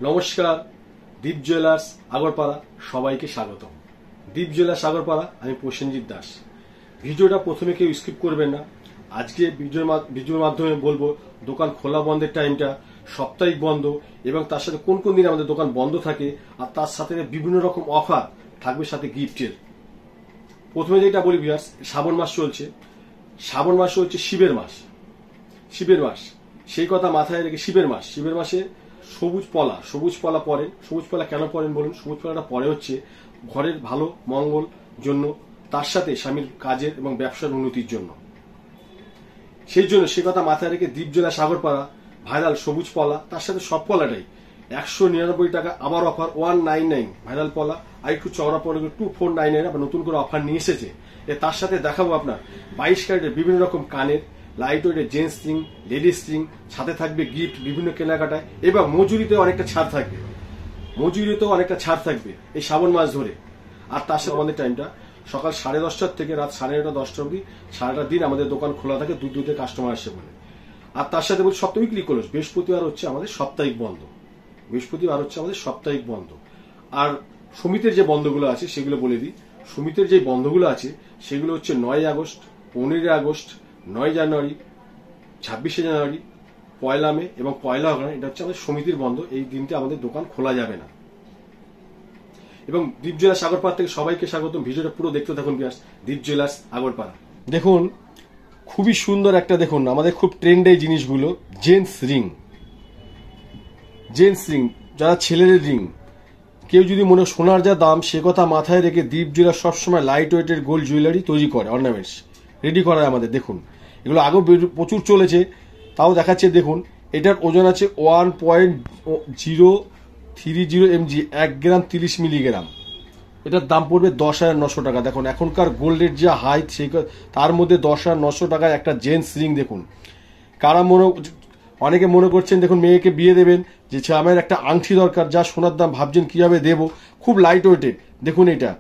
নমস্কার, দীপ জুয়েলার্স আগরপাড়া সবাইকে স্বাগত। দীপ জুয়েলার্স আগরপাড়া, আমি প্রসেনজিৎ দাস। ভিডিওটা প্রথমে কেউ স্কিপ করবেন না। আজকে ভিডিওর মাধ্যমে বলবো দোকান খোলা বন্ধের টাইমটা, সাপ্তাহিক বন্ধ এবং তার সাথে কোন কোন দিন আমাদের দোকান বন্ধ থাকে, আর তার সাথে বিভিন্ন রকম অফার থাকবে, সাথে গিফটের। প্রথমে যেটা বলি ভিউয়ার্স, শ্রাবণ মাস চলছে। শ্রাবণ মাস হচ্ছে শিবের মাস। সেই কথা মাথায় রেখে শিবের মাসে সবুজ পলা পরেন। সবুজ পলা কেন পরেন বলুন? সবুজ পলাটা পরে হচ্ছে ঘরের ভালো মঙ্গল জন্য, তার সাথে স্বামীর কাজের এবং ব্যবসার উন্নতির জন্য। সেই জন্য সে কথা মাথায় রেখে দীপ জুয়েলার্স আগরপাড়া ভাইরাল সবুজ পলা, তার সাথে সব পলাটাই 199 টাকা। আবার অফার 199 ভাইরাল পলা, আর একটু চওড়া পলা 2499 আবার নতুন করে অফার নিয়ে এসেছে। তার সাথে দেখাবো আপনার 22 ক্যারেটের বিভিন্ন রকম কানের, লাইট ওয়েটের জেন্টস রিং, লেডিস রিং, সাথে থাকবে গিফট বিভিন্ন কেনাকাটায়, এবং মজুরিতেও অনেকটা ছাড় থাকবে এই শ্রাবণ মাস ধরে। আর তার সাথে আমাদের টাইমটা সকাল 10:30 থেকে রাত 9:30-10টা অবধি সারাটা দিন আমাদের দোকান খোলা থাকে, দূর কাস্টমার আসে বলে। আর তার সাথে বলছি সপ্তাহ উইকলি ক্লোজ, বৃহস্পতিবার হচ্ছে আমাদের সাপ্তাহিক বন্ধ। আর সমিতির যে বন্ধগুলো আছে সেগুলো বলে দিই। সমিতির যে বন্ধগুলো আছে সেগুলো হচ্ছে 9 আগস্ট, 15 আগস্ট, 9 জানুয়ারি, 26 জানুয়ারি, 1 মে এবং 1 অগ্রহায়ণ। এটা হচ্ছে আমাদের সমিতির বন্ধ। এই দিনটা আমাদের দোকান খোলা যাবে না। এবং দীপ জুয়েলার্স আগরপাড়া থেকে সবাইকে স্বাগতম। ভিডিওটা পুরো দেখতে থাকুন ভিউয়ার্স। দীপ জুয়েলার্স আগরপাড়া দেখুন, খুবই সুন্দর একটা, দেখুন আমাদের খুব ট্রেন্ড এই জিনিসগুলো। জেন্টস রিং, যারা ছেলেদের রিং, কেউ যদি মনে সোনার যা দাম সে কথা মাথায় রেখে দীপ জুয়েলার্স সবসময় লাইট ওয়েটের গোল্ড জুয়েলারি তৈরি করে, অর্নামেন্টস রেডি করায় আমাদের। দেখুন এগুলো আগেও প্রচুর চলেছে, তাও দেখাচ্ছে। দেখুন এটার ওজন আছে 1.030 mg, 1 গ্রাম 30 মিলিগ্রাম। এটার দাম পড়বে 10,900 টাকা। দেখুন এখনকার গোল্ডের যে হাইট, সেই তার মধ্যে 10,900 টাকায় একটা জেন্টস রিং। দেখুন অনেকে মনে করছেন, দেখুন মেয়েকে বিয়ে দেবেন, যে আমার একটা আংটি দরকার, যা সোনার দাম ভাবছেন কিভাবে দেব, খুব লাইট ওয়েটেড। দেখুন এটা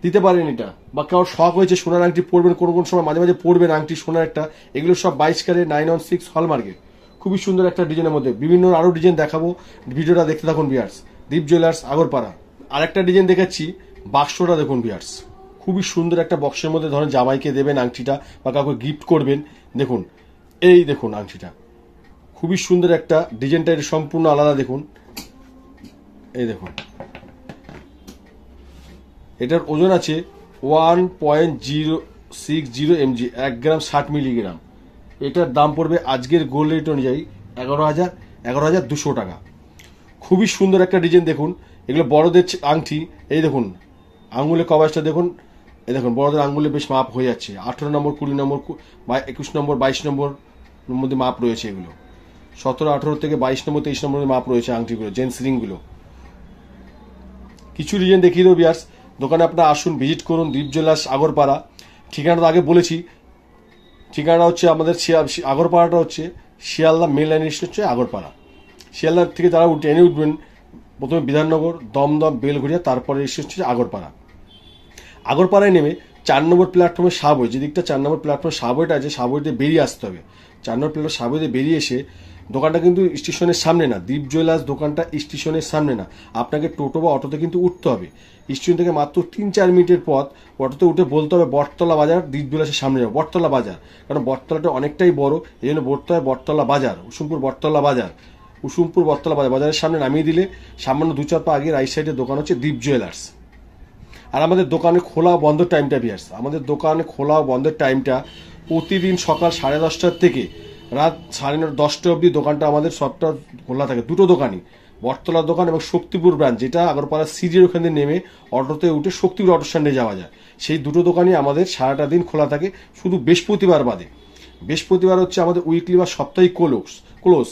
দিতে পারেন, এটা বা কারোর শখ হয়েছে সোনার আংটি পরবেন, কোন সময় মাঝে পরবেন আংটি সোনার একটা, এগুলো সব 22 ক্যারেট 916 হলমার্কের। খুবই সুন্দর একটা ডিজাইনের মধ্যে বিভিন্ন আরো ডিজাইন দেখাবো, ভিডিওটা দেখতে থাকুন ভিউয়ার্স। দীপ জুয়েলার্স আগরপাড়া আরেকটা ডিজাইন দেখাচ্ছি। বাক্সটা দেখুন ভিউয়ার্স, খুবই সুন্দর একটা বক্সের মধ্যে, ধরেন জামাইকে দেবেন আংটিটা বা কাউকে গিফট করবেন। দেখুন এই দেখুন আংটিটা খুবই সুন্দর একটা, ডিজাইনটা সম্পূর্ণ আলাদা। দেখুন এই দেখুন, এটার ওজন আছে 1.060 mg, 1 গ্রাম 60 মিলিগ্রাম। এটার দাম পড়বে আজকের গোল্ড রেট অনুযায়ী 11,200 টাকা। খুবই সুন্দর একটা ডিজাইন। দেখুন এগুলো বড়দের আংটি। এই দেখুন আঙ্গুলের কভারটা দেখুন, এই দেখুন বড়দের আঙ্গুলে বেশ মাপ হয়ে যাচ্ছে। 18 নম্বর, 20 নম্বর, 21 নম্বর, 22 নম্বর মধ্যে মাপ রয়েছে। এগুলো 17, 18 থেকে 22 নম্বর, 23 নম্বরের মাপ রয়েছে আংটিগুলো, জেন্টস রিংগুলো। কিছু ডিজাইন দেখিয়ে দেবো ভিউয়ার্স। দোকানে আপনারা আসুন, ভিজিট করুন। দীপ জুয়েলার্স আগরপাড়া। ঠিকানাটা আগে বলেছি, ঠিকানাটা হচ্ছে আমাদের আগরপাড়াটা হচ্ছে শিয়ালদা মেল লাইন স্টেশন হচ্ছে আগরপাড়া। শিয়ালদা থেকে যারা ট্রেনে উঠবেন, প্রথমে বিধাননগর, দমদম, বেলঘড়িয়া, তারপরে স্টেশন হচ্ছে আগরপাড়ায় নেমে 4 নম্বর প্ল্যাটফর্মে সাবওয়ে, যেদিকটা 4 নম্বর প্ল্যাটফর্মে সাবওয়েটা আছে, সাবওয়েতে বেরিয়ে আসতে হবে। 4 নম্বর প্ল্যাটফর্ম সাবওয়েতে বেরিয়ে এসে, দোকানটা কিন্তু স্টেশনের সামনে না, দীপ জুয়েলার্স দোকানটা স্টেশনের সামনে না, আপনাকে টোটো বা অটোতে কিন্তু উঠতে হবে। স্টেশন থেকে মাত্র 3-4 মিনিটের পথ। অটোতে উঠে বলতে হবে বটতলা বাজার, দীপ জুয়েলার্সের সামনে যাবো, বটতলা বাজার। কারণ বটতলাটা অনেকটাই বড়, এই জন্য বলতে হয় বটতলা বাজার, উসুমপুর বটতলা বাজার। বাজারের সামনে নামিয়ে দিলে সামান্য 2-4 পা আগে রাইট সাইডের দোকান হচ্ছে দীপ জুয়েলার্স। আর আমাদের দোকানে খোলা বন্ধ টাইমটা ভিউয়ার্স, আমাদের দোকানে খোলা বন্ধের টাইমটা প্রতিদিন সকাল 10:30 থেকে রাত 9:30 অবধি দোকানটা আমাদের সবটা খোলা থাকে। দুটো দোকানই, বটতলার দোকান এবং শক্তিপুর ব্রাঞ্চ, যেটা আগরপাড়া সিডির ওখানে নেমে অটোতে উঠে শক্তিপুর অটো স্ট্যান্ডে যাওয়া যায়। সেই দুটো দোকানই আমাদের সারাটা দিন খোলা থাকে, শুধু বৃহস্পতিবার বাদে। বৃহস্পতিবার হচ্ছে আমাদের উইকলি বা সাপ্তাহিক ক্লোজ।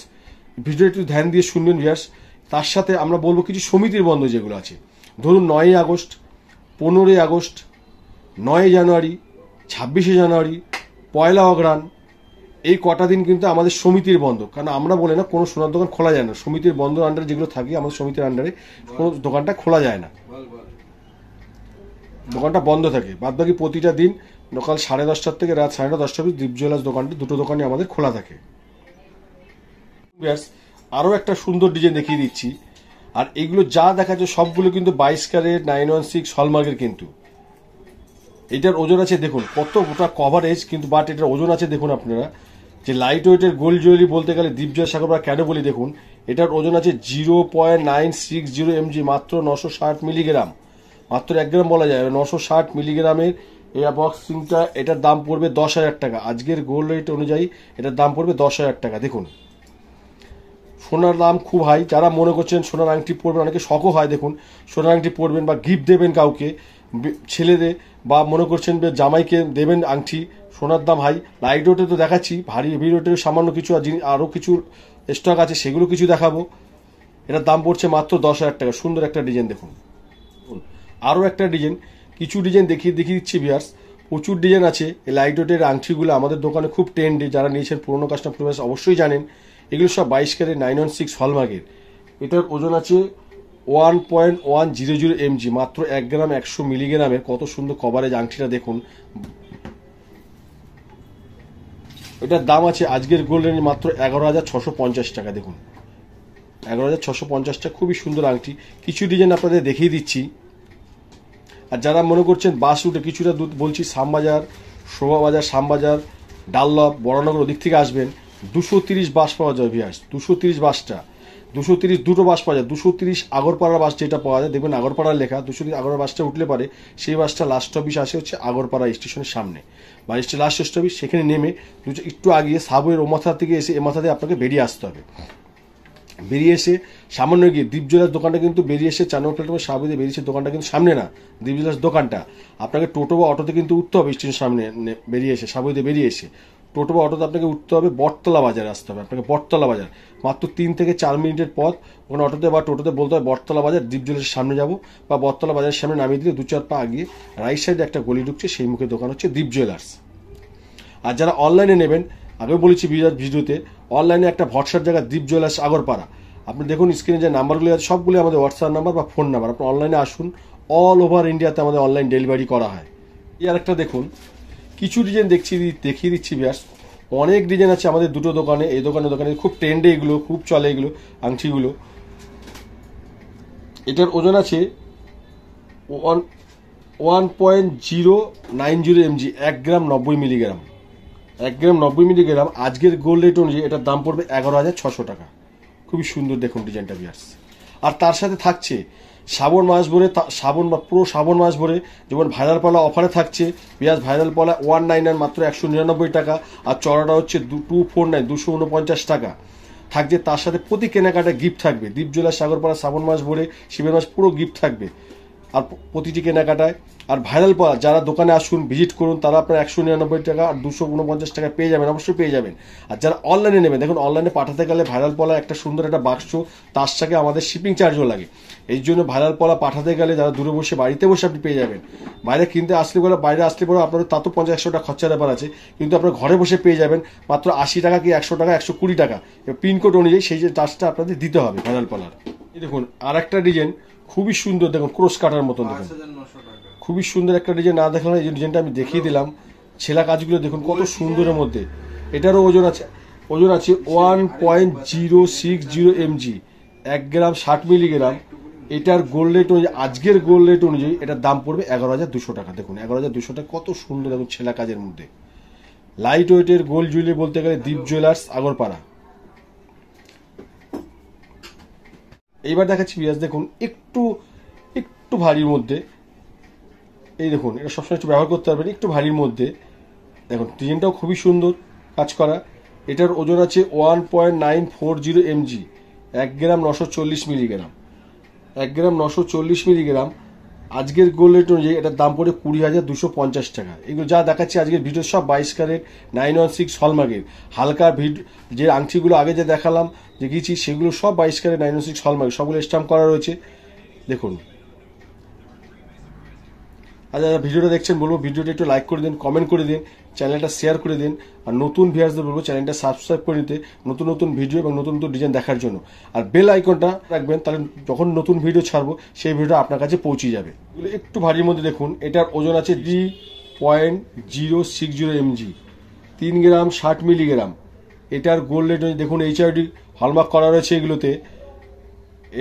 ভিডিও একটু ধ্যান দিয়ে শুনবেন ভিউয়ার্স। তার সাথে আমরা বলবো কিছু সমিতির বন্ধ যেগুলো আছে। ধরুন 9 আগস্ট, 15 আগস্ট, 9 জানুয়ারি, 26 জানুয়ারি, 1 অগ্রহায়ণ, এই কটা দিন কিন্তু আমাদের সমিতির বন্ধ। কারণ আমরা বলে না কোনো সোনার দোকান খোলা যায় না, সমিতির বন্ধ আন্ডারে যেগুলো থাকে, আমাদের সমিতির আন্ডারে কোনো দোকানটা খোলা যায় না, দোকানটা বন্ধ থাকে। বাদবাকি প্রতিটা দিন সকাল 10:30 থেকে রাত 10:30 অবধি দীপ জুয়েলার্স দোকানটি, দুটো দোকানই আমাদের খোলা থাকে। আরও একটা সুন্দর ডিজাইন দেখিয়ে দিচ্ছি। আর এগুলো যা দেখাচ্ছে সবগুলো কিন্তু 22 ক্যারেট 916 হলমার্কের। কিন্তু এটার ওজন আছে দেখুন কতটা কভারেজ, কিন্তু বাট এটার ওজন আছে দেখুন আপনারা, যে লাইট ওয়েটের গোল্ড জুয়েলারি বলতে গেলে দীপজয় সাগরপাড়া কেন বলি দেখুন, এটার ওজন আছে 0.960 mg, মাত্র 960 মিলিগ্রাম, মাত্র 1 গ্রাম বলা যায়। 960 মিলিগ্রামের এই বক্সিংটা, এটার দাম পড়বে 10,000 টাকা। আজকের গোল্ড রেট অনুযায়ী এটার দাম পড়বে 10,000 টাকা। দেখুন সোনার দাম খুব হাই। যারা মনে করছেন সোনার আংটি পরবেন, অনেকে শখও হয় দেখুন সোনার আংটি পরবেন বা গিফট দেবেন কাউকে, ছেলেদের, বা মনে করছেন যে জামাইকে দেবেন আংটি, সোনার দাম হাই। লাইট ওয়েটে তো দেখাচ্ছি, ভারী হেভি ওয়েটের সামান্য কিছু আরও কিছু স্টক আছে, সেগুলো কিছু দেখাবো। এটার দাম পড়ছে মাত্র 10,000 টাকা। সুন্দর একটা ডিজাইন দেখুন। আরও একটা ডিজাইন, কিছু ডিজাইন দেখিয়ে দিচ্ছি ভিউয়ার্স, প্রচুর ডিজাইন আছে। এই লাইট ওয়েটের আংটিগুলো আমাদের দোকানে খুব ট্রেন্ডে, যারা নিয়েছেন পুরোনো কাস্টমার অবশ্যই জানেন। এগুলো সব 22 ক্যারেট 916 হলমার্কের। এটার ওজন আছে 1.100 mg, মাত্র 1 গ্রাম 100 মিলিগ্রামের। কত সুন্দর কভারেজ আংটিটা দেখুন। এটার দাম আছে আজকের গোল্ড রেঞ্জ মাত্র 11,650 টাকা। দেখুন 11,650 টাকা, খুবই সুন্দর আংটি। কিছু ডিজাইন আপনাদের দেখিয়ে দিচ্ছি। আর যারা মনে করছেন বাস রুটে কিছুটা দূর বলছি, শ্যামবাজার, শোভাবাজার, শ্যামবাজার, ডাল্লভ, বড়নগর ওদিক থেকে আসবেন, 230 বাস পাওয়া যায় ভিউয়ার্স। 230 বাসটা, 230 দুটো বাস পাওয়া যায়। 230 আগরপাড়া বাস যেটা পাওয়া যায়, দেখবেন আগরপাড়ার লেখা, 230 আগরপাড়া বাসটা উঠলে পারে সেই বাসটা লাস্ট অফিস আসে হচ্ছে আগরপাড়া স্টেশনের সামনে, বা স্টেশন লাস্ট অফিস, সেখানে নেমে একটু আগিয়ে সাবওয়ের ও মাথা থেকে এসে এ মাথা দিয়ে আপনাকে বেরিয়ে আসতে হবে। বেরিয়ে এসে সামান্য গিয়ে দীপ জুয়েলার্স দোকানটা কিন্তু বেরিয়ে এসে 4 নম্বর প্ল্যাটফর্মে সাবওয়ে বেরিয়েছে, দোকানটা কিন্তু সামনে না, দীপ জুয়েলার্স দোকানটা। আপনাকে টোটো বা অটোতে কিন্তু উঠতে হবে স্টেশনের সামনে বেরিয়ে এসে, সাবওয়ে বেরিয়ে এসে টোটো বা অটোতে আপনাকে উঠতে হবে, বটতলা বাজারে আসতে হবে আপনাকে। বটতলা বাজার মাত্র 3 থেকে 4 মিনিটের পথ। ওখানে অটোতে বা টোটোতে বলতে হবে বটতলা বাজার, দীপ জুয়েলার্সের সামনে যাব, বা বটতলা বাজারের সামনে নামিয়ে দিলে 2-4 পা আগিয়ে রাইট সাইডে একটা গলি ঢুকছে, সেই মুখে দোকান হচ্ছে দীপ জুয়েলার্স। আর যারা অনলাইনে নেবেন, আগেও বলেছি ভিডিওতে, অনলাইনে একটা ভরসার জায়গা দীপ জুয়েলার্স আগরপাড়া। আপনি দেখুন স্ক্রিনে যে নাম্বারগুলো আছে সবগুলো আমাদের হোয়াটসঅ্যাপ নাম্বার বা ফোন নাম্বার। আপনি অনলাইনে আসুন, অল ওভার ইন্ডিয়াতে আমাদের অনলাইন ডেলিভারি করা হয়। এই আর একটা দেখুন, কিছু ডিজাইন দেখিয়ে দিচ্ছি বিয়ার্স। অনেক ডিজাইন আছে আমাদের দুটো দোকানে। এই দোকানে খুব ট্রেন্ডে, এগুলো খুব চলে, এগুলো আংটিগুলো। এটার ওজন আছে 1.090 mg, 1 গ্রাম 90 মিলিগ্রাম। 1 গ্রাম 90 মিলিগ্রাম। আজকের গোল্ড রেট অনুযায়ী এটার দাম পড়বে 11,600 টাকা। খুবই সুন্দর দেখুন ডিজাইনটা ভিউয়ার্স। আর তার সাথে থাকছে শ্রাবণ মাস ভরে, পুরো শ্রাবণ মাস ভরে যেমন ভাইরাল পালা অফারে থাকছে পেঁয়াজ। ভাইরাল পালা 199 মাত্র 199 টাকা, আর চড়াটা হচ্ছে 249 249 টাকা থাকছে। তার সাথে প্রতি কেনাকাটায় গিফট থাকবে। দীপ জুয়েলার্স সাগরপাড়া শ্রাবণ মাস ভরে, শিবের মাস পুরো গিফট থাকবে আর প্রতিটি কেনাকাটায়। আর ভাইরাল পালা যারা দোকানে আসুন, ভিজিট করুন, তারা আপনার 199 টাকা আর 249 টাকা পেয়ে যাবেন, অবশ্যই পেয়ে যাবেন। আর যারা অনলাইনে নেবেন, দেখুন অনলাইনে পাঠাতে গেলে ভাইরাল পালা একটা সুন্দর একটা বাক্স, তার সাথে আমাদের শিপিং চার্জও লাগে। এই জন্য ভাইরাল পালা পাঠাতে গেলে যারা দূরে বসে, বাড়িতে বসে আপনি পেয়ে যাবেন। বাইরে কিনতে আসলে বলে, বাইরে আসলে পরে আপনাদের তাতে 50-100 টাকা খরচার ব্যাপার আছে, কিন্তু আপনার ঘরে বসে পেয়ে যাবেন মাত্র 80 টাকা কি 100 টাকা 120 টাকা পিনকোড অনুযায়ী, সেই যে চার্জটা আপনাদের দিতে হবে ভাইরাল পালার। এই দেখুন আর একটা ডিজাইন খুবই সুন্দর, দেখুন ক্রস কাটার মতন, দেখুন খুবই সুন্দর একটা ডিজাইন। না দেখলাম এই ডিজাইনটা আমি দেখিয়ে দিলাম। ছেলা কাজগুলো দেখুন কত সুন্দরের মধ্যে। এটারও ওজন আছে 1.060 mg, 1 গ্রাম 60 মিলিগ্রাম। এটার গোল্ড রেট অনুযায়ী, আজকের গোল্ড রেট অনুযায়ী এটার দাম পড়বে 11,200 টাকা। দেখুন 11,200 টাকা, কত সুন্দর দেখুন ছেলা কাজের মধ্যে। লাইট ওয়েটের গোল্ড জুয়েলারি বলতে গেলে দীপ জুয়েলার্স আগরপাড়া। এইবার দেখাচ্ছি বিয়াস, দেখুন একটু ভারীর মধ্যে। এই দেখুন এটা সবসময় একটু ব্যবহার করতে পারবেন, একটু ভারীর মধ্যে। দেখুন ডিজাইনটাও খুবই সুন্দর কাজ করা। এটার ওজন আছে 1.940 mg, 1 গ্রাম 940 মিলিগ্রাম। 1 গ্রাম 940 মিলিগ্রাম। আজকের গোল্ড রেট অনুযায়ী এটার দাম পড়ে 20,250 টাকা। এগুলো যা দেখাচ্ছি আজকের ভিডিও সব 22 ক্যারেট 916 হলমার্কের। হালকা যে আংটিগুলো আগে যে দেখালাম দেখিয়েছি, সেগুলো সব 22 ক্যারেট 916 হলমার্ক, সবগুলো স্ট্যাম্প করা রয়েছে। দেখুন আর যারা ভিডিওটা দেখছেন বলবো ভিডিওটা একটু লাইক করে দিন, কমেন্ট করে দিন, চ্যানেলটা শেয়ার করে দিন। আর নতুন ভিউয়ার্সদের বলবো চ্যানেলটা সাবস্ক্রাইব করে নিতে, নতুন ভিডিও এবং নতুন ডিজাইন দেখার জন্য। আর বেল আইকনটা রাখবেন, তাহলে যখন নতুন ভিডিও ছাড়বো সেই ভিডিওটা আপনার কাছে পৌঁছে যাবে। এগুলো একটু ভারীর মধ্যে দেখুন। এটার ওজন আছে 3.060 mg, 3 গ্রাম 60 মিলিগ্রাম। এটার গোল্ড রেট দেখুন HID হলমার্ক করা রয়েছে এগুলোতে।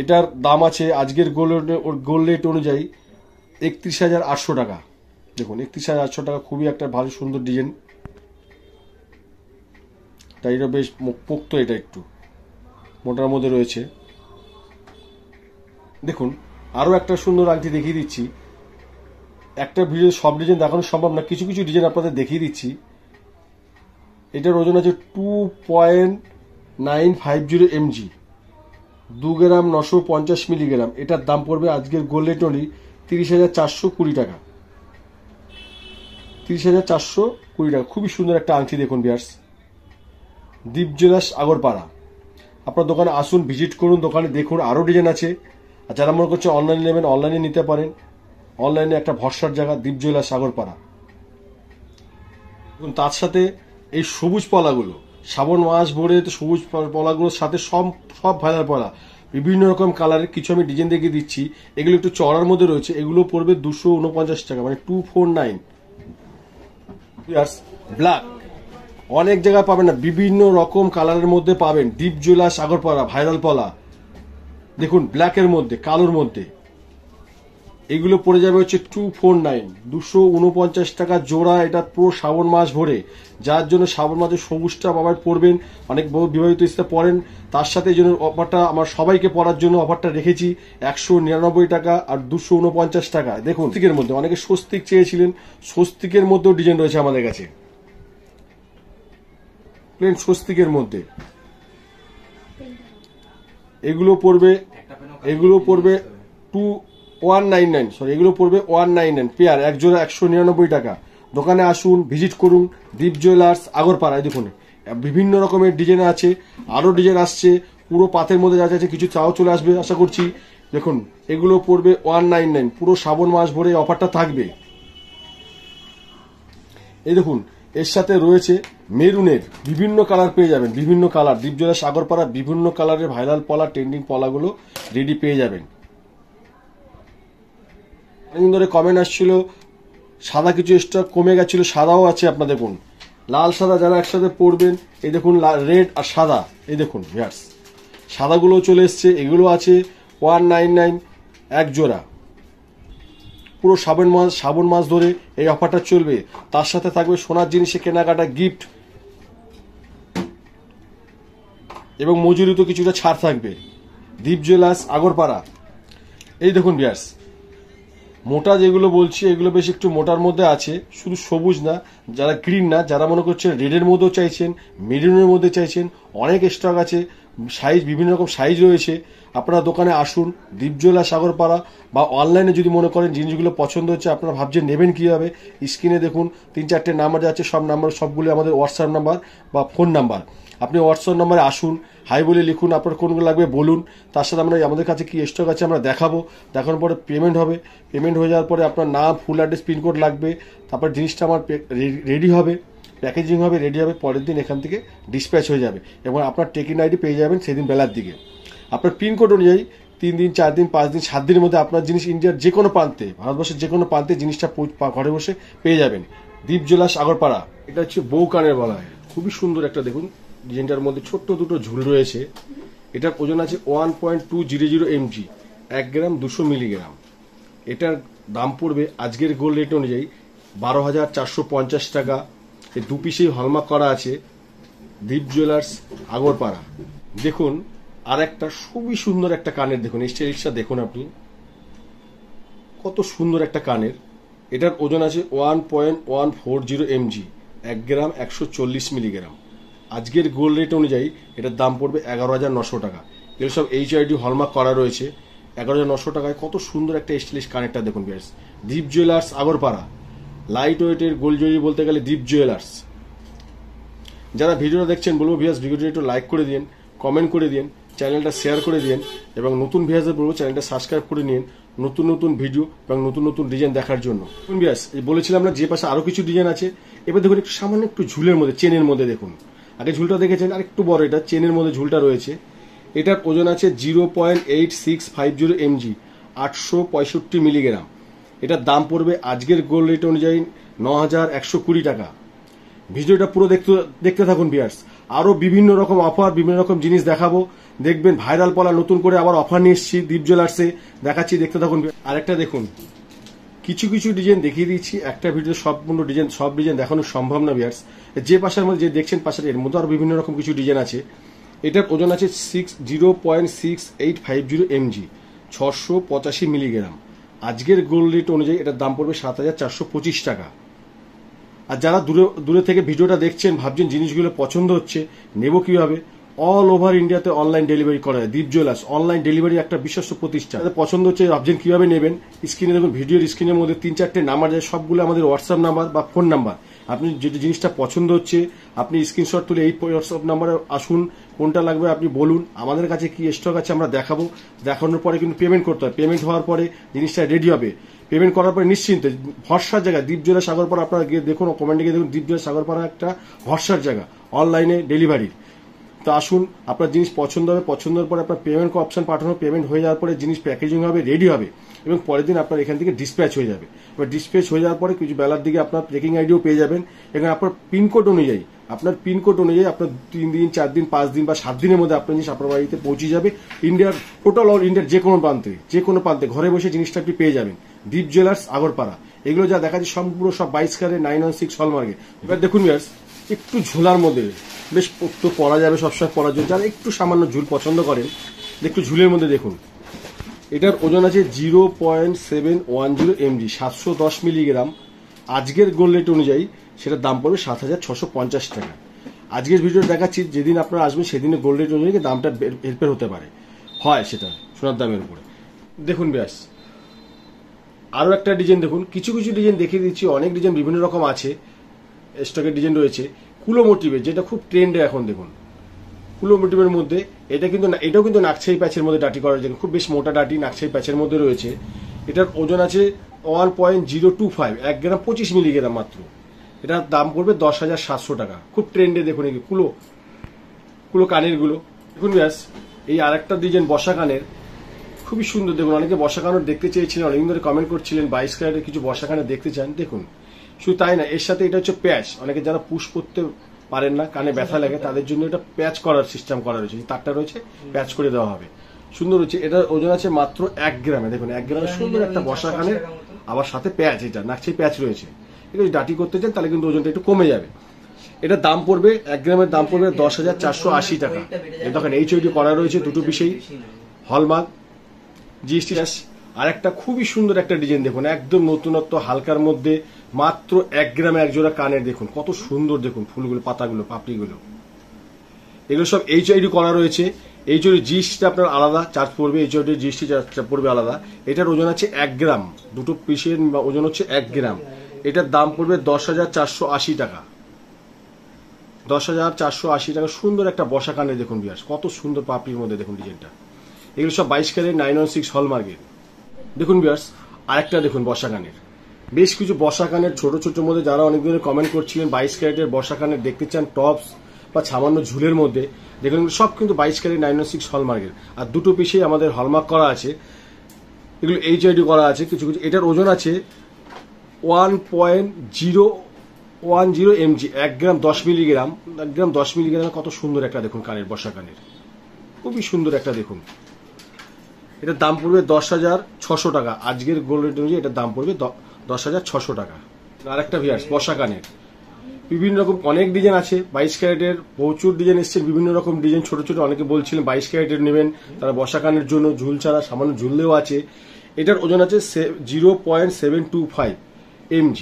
এটার দাম আছে আজকের গোল্ড রেট অনুযায়ী 31,800 টাকা। দেখুন 31,800 টাকা, খুবই একটা ভালো সুন্দর ডিজাইন। তাই এটা বেশ পোক্ত, এটা একটু মোটার মধ্যে রয়েছে। দেখুন আরও একটা সুন্দর আংটি দেখিয়ে দিচ্ছি। একটা ভিডিও সব ডিজাইন দেখানো সম্ভব না, কিছু কিছু ডিজাইন আপনাদের দেখিয়ে দিচ্ছি। এটার ওজন আছে 2.950 mg, 2 গ্রাম 950 মিলিগ্রাম। এটার দাম পড়বে আজকের গোল্ড রেট অনুযায়ী 30,420 টাকা। 30,420 টাকা। খুবই সুন্দর একটা আংটি দেখুন ভিউয়ার্স, দীপ জুয়েলার্স আগরপাড়া। আপনার দোকানে আসুন, ভিজিট করুন, দোকানে দেখুন, আরও ডিজাইন আছে। আর যারা মনে করছে অনলাইনে নেবেন, অনলাইনে নিতে পারেন। অনলাইনে একটা ভরসার জায়গা দীপ জুয়েলার্স আগরপাড়া। দেখুন তার সাথে এই সবুজ পলাগুলো, শ্রাবণ মাস ভরে তো সবুজ পলাগুলোর সাথে সব ভাইরাল পলা, বিভিন্ন রকম কালারের কিছু আমি ডিজাইন দেখিয়ে দিচ্ছি। এগুলো একটু চড়ার মধ্যে রয়েছে, এগুলো পড়বে 249 টাকা, মানে 249। ব্ল্যাক অনেক জায়গায় পাবেন না, বিভিন্ন রকম কালারের মধ্যে পাবেন। দীপ জুয়েলার্স আগরপাড়া ভাইরাল পলা। দেখুন ব্ল্যাকের মধ্যে, কালোর মধ্যে, এগুলো পড়ে যাবে হচ্ছে 249, 249 টাকা জোড়া। এটা পুরো শ্রাবণ মাস ভরে, যার জন্য শ্রাবণ মাসে সবুজটা বাবার পরবেন, অনেক বহু বিবাহিত স্ত্রীরা পরেন। তার সাথে এই জন্য অফারটা আমার সবাইকে পরার জন্য অফারটা রেখেছি 199 টাকা আর 249 টাকা। দেখুন স্বস্তিকের মধ্যে, অনেকে স্বস্তিক চেয়েছিলেন, স্বস্তিকের মধ্যেও ডিজাইন রয়েছে আমাদের কাছে, প্লেন স্বস্তিকের মধ্যে। এগুলো পড়বে 199, সরি, এগুলো পড়বে 199 পেয়ার, এক জোড়া 199 টাকা। দোকানে আসুন, ভিজিট করুন, দীপ জুয়েলার্স আগরপাড়ায়। দেখুন বিভিন্ন রকমের ডিজাইন আছে, আরও ডিজাইন আসছে, পুরো পাতের মধ্যে যা আছে কিছু চাও চলে আসবে আশা করছি। দেখুন এগুলো পড়বে 199, পুরো শ্রাবণ মাস ভরে অফারটা থাকবে। এই দেখুন এর সাথে রয়েছে মেরুনের বিভিন্ন কালার পেয়ে যাবেন, বিভিন্ন কালার। দীপ জুয়েলার্স আগরপাড়া বিভিন্ন কালারের ভাইরাল পলা, ট্রেন্ডিং পলাগুলো রেডি পেয়ে যাবেন। অনেকদিন ধরে কমেন্ট আসছিল সাদা কিছু স্টক কমে গেছিল, সাদাও আছে আপনার। দেখুন লাল সাদা যারা একসাথে পরবেন, এই দেখুন রেড আর সাদা, এই দেখুন ভিউয়ার্স সাদাগুলো চলে এসছে, এগুলো আছে 199 এক জোড়া। পুরো শ্রাবণ মাস ধরে এই অফারটা চলবে। তার সাথে থাকবে সোনার জিনিসে কেনাকাটা গিফট এবং মজুরি তো কিছুটা ছাড় থাকবে। দীপ জুয়েলার্স আগরপাড়া। এই দেখুন ভিউয়ার্স মোটা যেগুলো বলছি, এগুলো বেশ একটু মোটার মধ্যে আছে, শুধু সবুজ না, যারা গ্রিন না, যারা মনে করছেন রেডের মধ্যেও চাইছেন, মেরুনের মধ্যে চাইছেন, অনেক স্টক আছে, সাইজ বিভিন্ন রকম সাইজ রয়েছে। আপনারা দোকানে আসুন, দীপ জুয়েলার্স আগরপাড়া, বা অনলাইনে যদি মনে করেন জিনিসগুলো পছন্দ হচ্ছে, আপনারা ভাবছেন নেবেন কীভাবে, স্ক্রিনে দেখুন 3-4টে নাম্বার যাচ্ছে, সব নাম্বার সবগুলো আমাদের হোয়াটসঅ্যাপ নাম্বার বা ফোন নাম্বার। আপনি হোয়াটসঅ্যাপ নাম্বারে আসুন, হাই বলে লিখুন, আপনার কোনগুলো লাগবে বলুন, তার সাথে আমরা আমাদের কাছে কি স্টক আছে আমরা দেখাবো। দেখানোর পরে পেমেন্ট হবে, পেমেন্ট হয়ে যাওয়ার পরে আপনার নাম, ফুল অ্যাড্রেস, পিনকোড লাগবে। তারপর জিনিসটা আমার রেডি হবে, প্যাকেজিং হবে, রেডি হবে, পরের দিন এখান থেকে ডিসপ্যাচ হয়ে যাবে এবং আপনার টেকিং আইডি পেয়ে যাবেন সেদিন বেলার দিকে। আপনার পিনকোড অনুযায়ী 3 দিন, 4 দিন, 5 দিন, 7 দিনের মধ্যে আপনার জিনিস ইন্ডিয়ার যে কোনো প্রান্তে, ভারতবর্ষের যে কোনো প্রান্তে জিনিসটা ঘরে বসে পেয়ে যাবেন। দীপ জুয়েলার্স আগরপাড়া। এটা হচ্ছে বউ কানের বলা হয়, খুবই সুন্দর একটা। দেখুন ডিজাইনটার মধ্যে ছোট্ট দুটো ঝুল রয়েছে। এটার ওজন আছে 1.200 mg, 1 গ্রাম 200 মিলিগ্রাম। এটার দাম পড়বে আজকের গোল্ড রেট অনুযায়ী 12,450 টাকা। এই দু পিসেই হলমার্ক করা আছে, দীপ জুয়েলার্স আগরপাড়া। দেখুন আর একটা খুবই সুন্দর একটা কানের, দেখুন স্টাইলিশটা দেখুন আপনি, কত সুন্দর একটা কানের। এটার ওজন আছে 1.140 mg, 1 গ্রাম 140 মিলিগ্রাম। আজকের গোল্ড রেট অনুযায়ী এটার দাম পড়বে 11,900 টাকা। এগুলো সব HID হলমার্ক করা রয়েছে। 11,900 টাকায় কত সুন্দর একটা স্টাইলিশ কানেরটা দেখুন ভিউয়ার্স। দীপ জুয়েলার্স আগরপাড়া, লাইট ওয়েটের গোল্ড জুয়েলারি বলতে গেলে দীপ জুয়েলার্স। যারা ভিডিওটা দেখছেন বলবো ভিউয়ার্স ভিডিওটা একটু লাইক করে দিন, কমেন্ট করে দিন, চ্যানেলটা শেয়ার করে দিন এবং নতুন ভিউয়ার্সদের বলবো চ্যানেলটা সাবস্ক্রাইব করে নিন নতুন নতুন ভিডিও এবং নতুন নতুন ডিজাইন দেখার জন্য। ভিউয়ার্স বলেছিলাম না যে পাশে আরো কিছু ডিজাইন আছে। এবার দেখুন একটু সামান্য একটু ঝুলের মধ্যে, চেনের মধ্যে দেখুন। আগে ঝুলটা দেখেছেন, আর একটু বড়, এটা চেনের মধ্যে ঝুলটা রয়েছে। এটার ওজন আছে 0.8650 mg, 865 মিলিগ্রাম। এটার দাম পড়বে আজকের গোল্ড রেট অনুযায়ী 9,120 টাকা। ভিডিওটা পুরো দেখতে থাকুন ভিউয়ার্স, আরো বিভিন্ন রকম অফার, বিভিন্ন রকম জিনিস দেখাবো। দেখবেন ভাইরাল পলা নতুন করে আবার অফার নিয়ে এসেছি দীপ জুয়েলার্সে, দেখাচ্ছি, দেখতে থাকুন। আরেকটা দেখুন, কিছু কিছু ডিজাইন দেখিয়ে দিচ্ছি, একটা ভিডিও সম্পূর্ণ ডিজাইন সব ডিজাইন দেখানো সম্ভব না ভিউয়ার্স। যে পাশের মধ্যে যে দেখছেন পাশের এর মধ্যে আরো বিভিন্ন রকম কিছু ডিজাইন আছে। এটার ওজন আছে 0.6850 mg, 685 মিলিগ্রাম। আজকের গোল্ড রেট অনুযায়ী এটার দাম পড়বে 7,425 টাকা। আর যারা দূরে থেকে ভিডিওটা দেখছেন, ভাবছেন জিনিসগুলো পছন্দ হচ্ছে, নেব কিভাবে, অল ওভার ইন্ডিয়াতে অনলাইন ডেলিভারি করা হয়। দীপ জুয়েলার্স অনলাইন ডেলিভারি একটা বিশ্বস্ত প্রতিষ্ঠান। পছন্দ হচ্ছে, ভাবছেন কিভাবে নেবেন, স্ক্রিনে দেখুন, ভিডিওর স্ক্রিনের মধ্যে 3-4টে নাম্বার যায়, সবগুলো আমাদের হোয়াটসঅ্যাপ নাম্বার বা ফোন নাম্বার। আপনি যে জিনিসটা পছন্দ হচ্ছে আপনি স্ক্রিনশট তুলে এই হোয়াটসঅ্যাপ নাম্বারে আসুন, কোনটা লাগবে আপনি বলুন, আমাদের কাছে কি স্টক আছে আমরা দেখাবো। দেখানোর পরে কিন্তু পেমেন্ট করতে হয়, পেমেন্ট হওয়ার পরে জিনিসটা রেডি হবে। পেমেন্ট করার পরে নিশ্চিন্তে ভরসার জায়গা দীপ জুয়েলার্স সাগরপাড়া, আপনারা গিয়ে দেখুন, কমেন্টে গিয়ে দেখুন, দীপ জুয়েলার্স সাগরপাড়া একটা ভরসার জায়গা অনলাইনে ডেলিভারির। তো আসুন, আপনার জিনিস পছন্দ হবে, পছন্দের পরে আপনার পেমেন্ট অপশন পাঠানো, পেমেন্ট হয়ে যাওয়ার পরে জিনিস প্যাকেজিং হবে, রেডি হবে এবং পরের দিন আপনার এখান থেকে ডিসপ্যাচ হয়ে যাবে। এবার ডিসপ্যাচ হয়ে যাওয়ার পরে কিছু বেলার দিকে আপনার ট্রেকিং আইডিও পেয়ে যাবেন। এখানে আপনার পিনকোড অনুযায়ী আপনার 3 দিন 4 দিন 5 দিন বা 7 দিনের মধ্যে আপনার জিনিস আপনার বাড়িতে পৌঁছে যাবে। ইন্ডিয়ার টোটাল অল ইন্ডিয়ার যে কোনো প্রান্তে ঘরে বসে জিনিসটা আপনি পেয়ে যাবেন। দীপ জুয়েলার্স আগরপাড়া। এগুলো যা দেখাচ্ছি সম্পূর্ণ সব 22 ক্যারেট 916 হলমার্কে। এবার দেখুন ভিউয়ার্স, একটু ঝোলার মধ্যে বেশ তো পরা যাবে, সবসময় পরার জন্য যারা একটু সামান্য ঝুল পছন্দ করেন, একটু ঝুলের মধ্যে দেখুন। এটার ওজন আছে 0.710 mg, 710 মিলিগ্রাম। আজকের গোল্ড রেট অনুযায়ী সেটার দাম পড়বে 7,650 টাকা। আজকের ভিডিও দেখাচ্ছি, যেদিন আপনারা আসবেন সেদিনে গোল্ড রেট অনুযায়ী দামটা হেরফের হতে পারে, হয় সেটা সোনার দামের উপরে। দেখুন ব্যাস, আরো একটা ডিজাইন দেখুন, কিছু কিছু ডিজাইন দেখিয়ে দিচ্ছি, অনেক ডিজাইন বিভিন্ন রকম আছে, স্টকের ডিজাইন রয়েছে। কুলো মোটিভের, যেটা খুব ট্রেন্ডে এখন, দেখুন কুলো মোটিভের মধ্যে এটাও কিন্তু নাকছাই প্যাচের মধ্যে ডাটি করা যায়, খুব বেশ মোটা ডাটি নাকছাই প্যাচের মধ্যে রয়েছে। এটার ওজন আছে 1.025, 1 গ্রাম 25 মিলিগ্রাম মাত্র। এটার দাম পড়বে 10,700 টাকা। খুব ট্রেন্ডে দেখুন এই কুলো কানের গুলো দেখুন ব্যাস। এই আরেকটা ডিজাইন বসা কানের, খুবই সুন্দর দেখুন। অনেকে বসা কানের দেখতে চেয়েছিলেন, অনেকদিন ধরে কমেন্ট করছিলেন 22 ক্যারেটের কিছু বসা কানের দেখতে চান। দেখুন, শুধু তাই না, এর সাথে এটা হচ্ছে প্যাচ। অনেকে যারা পুশ করতে পারেন না, কানে ব্যথা লাগে, তাদের জন্য এটা প্যাচ করার সিস্টেম করা রয়েছে, তারটা রয়েছে, প্যাচ করে দেওয়া হবে, সুন্দর হচ্ছে। এটার ওজন আছে মাত্র 1 গ্রামে। দেখুন 1 গ্রামে সুন্দর একটা বসা কানের, আবার সাথে প্যাচ, এটা নাকছাই প্যাচ রয়েছে। ঠিক আছে, ডাটি করতে চান তাহলে কিন্তু ওজনটা একটু কমে যাবে। এটার দাম পড়বে 1 গ্রামের দাম পড়বে 10,480 টাকা। দেখেন HOD করা রয়েছে দুটো পিসেই, হলমার্ক, জিএসটি। আর একটা খুবই সুন্দর একটা ডিজাইন দেখুন, একদম নতুনত্ব, হালকার মধ্যে, মাত্র 1 গ্রামে 1 জোড়া কানের। দেখুন কত সুন্দর, দেখুন ফুলগুলো, পাতাগুলো, পাপড়িগুলো, এগুলো সব HOD করা রয়েছে। HOD জিএসটিটা আপনার আলাদা চার্জ পড়বে, HOD জিএসটি চার্জ পড়বে আলাদা। এটার ওজন আছে 1 গ্রাম, দুটো পিসের ওজন হচ্ছে 1 গ্রাম। এটার দাম পড়বে 10,480 টাকা। 10,480 টাকা। সুন্দর একটা বসা কানের দেখুন বিয়াস, কত সুন্দর পাপড়ির মধ্যে দেখুন ডিজাইনটা। এগুলো সব 22 ক্যারেট 916 হলমার্কের। দেখুন বিয়ার্স, আরেকটা দেখুন বসা কানের, বেশ কিছু বসা কানের ছোট ছোট মধ্যে, যারা অনেক দিনের কমেন্ট করছিলেন 22 ক্যারেটের বসা কানের দেখতে চান, টপস বা সামান্য ঝুলের মধ্যে, দেখুন সব কিন্তু 22 ক্যারেট 916 হলমার্কের। আর দুটো পিসেই আমাদের হলমার্ক করা আছে, এগুলো HOD করা আছে কিছু কিছু। এটার ওজন আছে 1.010 mg, 1 গ্রাম 10 মিলিগ্রাম। 1 গ্রাম 10 মিলিগ্রামে কত সুন্দর একটা দেখুন কানের, বসা কানের, খুবই সুন্দর একটা দেখুন। এটার দাম পড়বে 10,600 টাকা। আজকের গোল্ড রেট অনুযায়ী এটার দাম পড়বে 10,600 টাকা। আরেকটা ভিউয়ার্স, বসা কানের বিভিন্ন রকম অনেক ডিজাইন আছে। 22 ক্যারেটের প্রচুর ডিজাইন এসছে, বিভিন্ন রকম ডিজাইন ছোট ছোট। অনেকে বলছিলেন 22 ক্যারেটের নেবেন, তারা বসা কানের জন্য ঝুল ছাড়া সামান্য ঝুললেও আছে। এটার ওজন আছে 0.725 mg,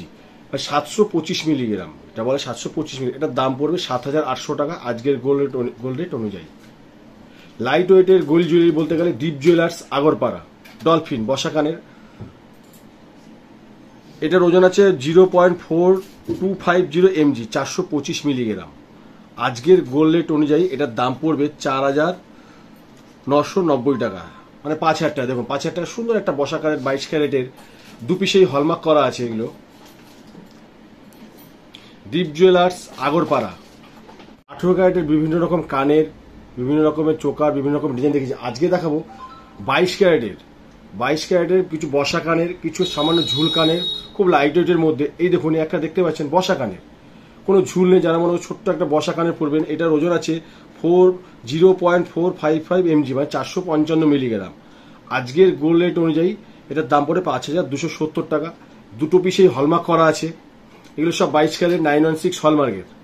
725 মিলিগ্রাম। এটা বলে 725 মিলি। এটার দাম পড়বে 7,800 টাকা আজকের গোল্ড রেট অনুযায়ী। লাইট ওয়েটের গোল্ড জুয়েলারি বলতে গেলে দীপ জুয়েলার্স আগরপাড়া, ডলফিন বসা কানের। এটার ওজন আছে 0.4250 mg, 425 মিলিগ্রাম। আজকের গোল্ড রেট অনুযায়ী এটার দাম পড়বে 4,990 টাকা, মানে 5,000 টাকা। দেখুন 5,000 টাকা সুন্দর একটা বসা কানের 22 ক্যারেটের, দু পিসেই হলমার্ক করা আছে। এগুলো দীপ জুয়েলার্স আগরপাড়া। 18 ক্যারেটের বিভিন্ন রকম কানের, বিভিন্ন রকমের চোকার, বিভিন্ন রকম ডিজাইন দেখেছি। আজকে দেখাবো 22 ক্যারেটের কিছু বসা কানের, কিছু সামান্য ঝুল কানের, খুব লাইট ওয়েটের মধ্যে। এই দেখুন একটা দেখতে পাচ্ছেন বসা কানের, কোনো ঝুল নেই, যারা মনে হয় ছোট্ট একটা বসা কানের পরবেন। এটার ওজন আছে 0.455 mg মানে 455 মিলিগ্রাম। আজকের গোল্ড রেট অনুযায়ী এটার দাম পড়ে 5270 টাকা। দুটো পিসেই হলমার্ক করা আছে, এগুলো সব 22 ক্যারেট 916 হলমার্কের।